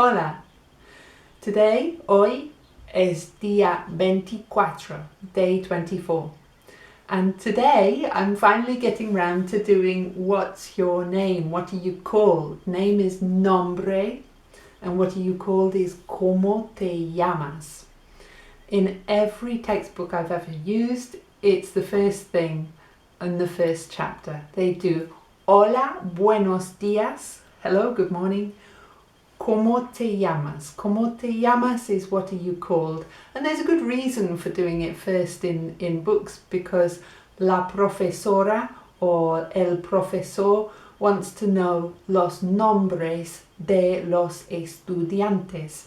Hola. Hoy es día 24, day 24. And today I'm finally getting round to doing what's your name, what are you called? Name is nombre and what are you called is como te llamas. In every textbook I've ever used, it's the first thing in the first chapter. They do hola, buenos días, hello, good morning. Como te llamas? Como te llamas is what are you called? And there's a good reason for doing it first in books, because la profesora or el profesor wants to know los nombres de los estudiantes.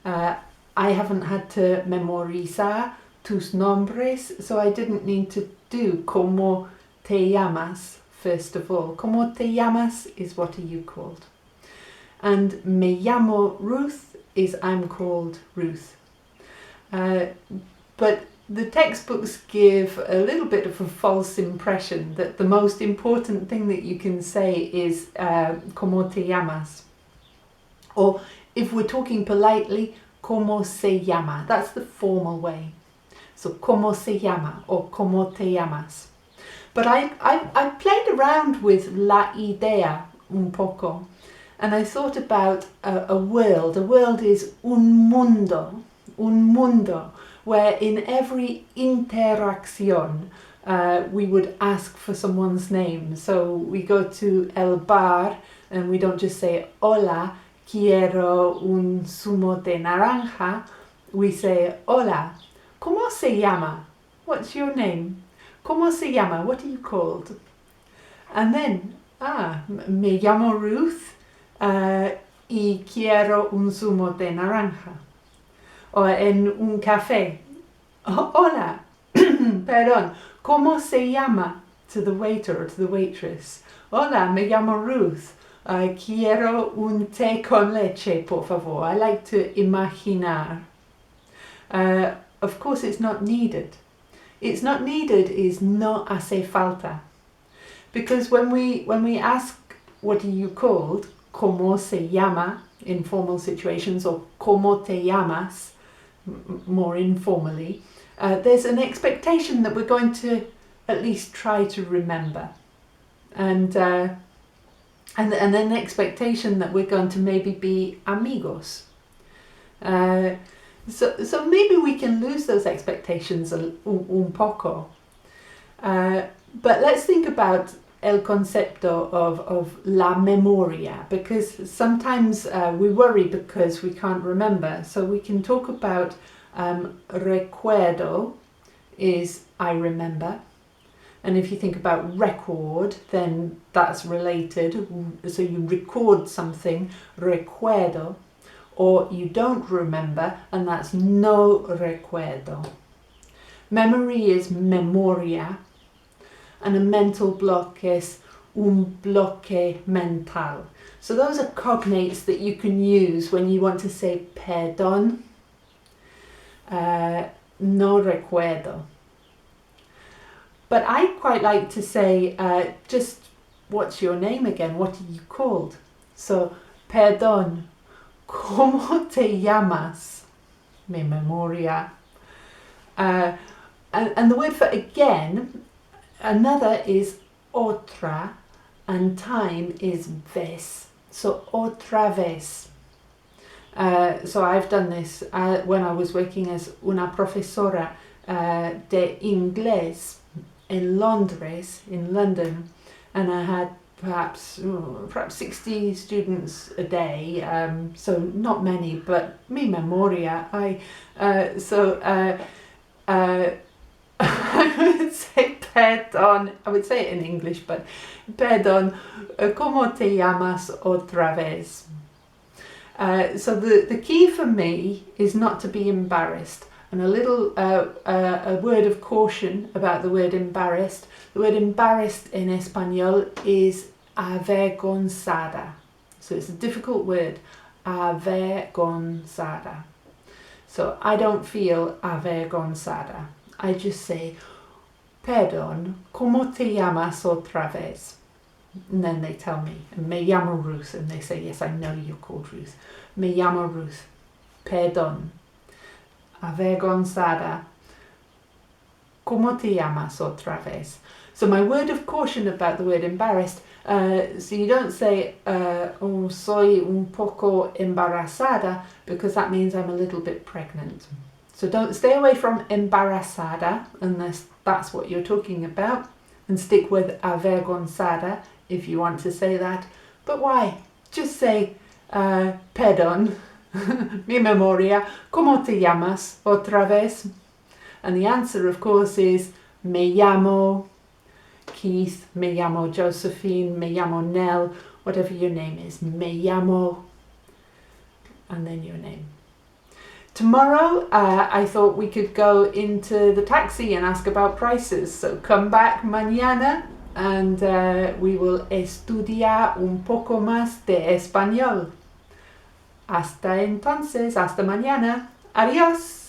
I haven't had to memorizar tus nombres, so I didn't need to do como te llamas first of all. Como te llamas is what are you called? And me llamo Ruth is I'm called Ruth. But the textbooks give a little bit of a false impression that the most important thing that you can say is como te llamas. Or if we're talking politely, como se llama. That's the formal way. So como se llama or como te llamas. But I played around with la idea un poco. And I thought about a world. A world is un mundo, where in every interacción we would ask for someone's name. So we go to el bar and we don't just say hola, quiero un zumo de naranja. We say hola, ¿cómo se llama? What's your name? ¿Cómo se llama? What are you called? And then, me llamo Ruth. Y quiero un zumo de naranja. O en un café. Oh, hola, perdón, ¿cómo se llama? To the waiter or to the waitress. Hola, me llamo Ruth. Quiero un té con leche, por favor. I like to imaginar. Of course, it's not needed. It's not needed is no hace falta. Because when we ask what are you called, como se llama in formal situations or como te llamas more informally, there's an expectation that we're going to at least try to remember, and an expectation that we're going to maybe be amigos. So maybe we can lose those expectations un poco. But let's think about el concepto of la memoria, because sometimes we worry because we can't remember. So we can talk about recuerdo is I remember. And if you think about record, then that's related. So you record something, recuerdo, or you don't remember, and that's no recuerdo. Memory is memoria. And a mental block is un bloque mental. So those are cognates that you can use when you want to say perdón, no recuerdo. But I quite like to say just what's your name again? What are you called? So perdón, ¿cómo te llamas? Mi memoria. And the word for again, another is otra, and time is vez. So otra vez. So I've done this when I was working as una profesora de inglés in London, and I had perhaps 60 students a day. So not many, but mi memoria. I would say perdón. I would say it in English, but perdón, ¿cómo te llamas otra vez? So the key for me is not to be embarrassed. And a little a word of caution about the word embarrassed. The word embarrassed in Espanol is avergonzada. So it's a difficult word, avergonzada. So I don't feel avergonzada. I just say, perdón, ¿cómo te llamas otra vez? And then they tell me, me llamo Ruth, and they say, yes, I know you're called Ruth. Me llamo Ruth. Perdón. Avergonzada. ¿Cómo te llamas otra vez? So my word of caution about the word embarrassed, so you don't say, oh, soy un poco embarazada, because that means I'm a little bit pregnant. So don't stay away from embarazada, unless that's what you're talking about, and stick with avergonzada if you want to say that. But why? Just say, perdón, mi memoria, ¿cómo te llamas otra vez? And the answer, of course, is me llamo Keith, me llamo Josephine, me llamo Nell, whatever your name is. Me llamo, and then your name. Tomorrow, I thought we could go into the taxi and ask about prices. So come back mañana and we will estudiar un poco más de español. Hasta entonces, hasta mañana. Adiós.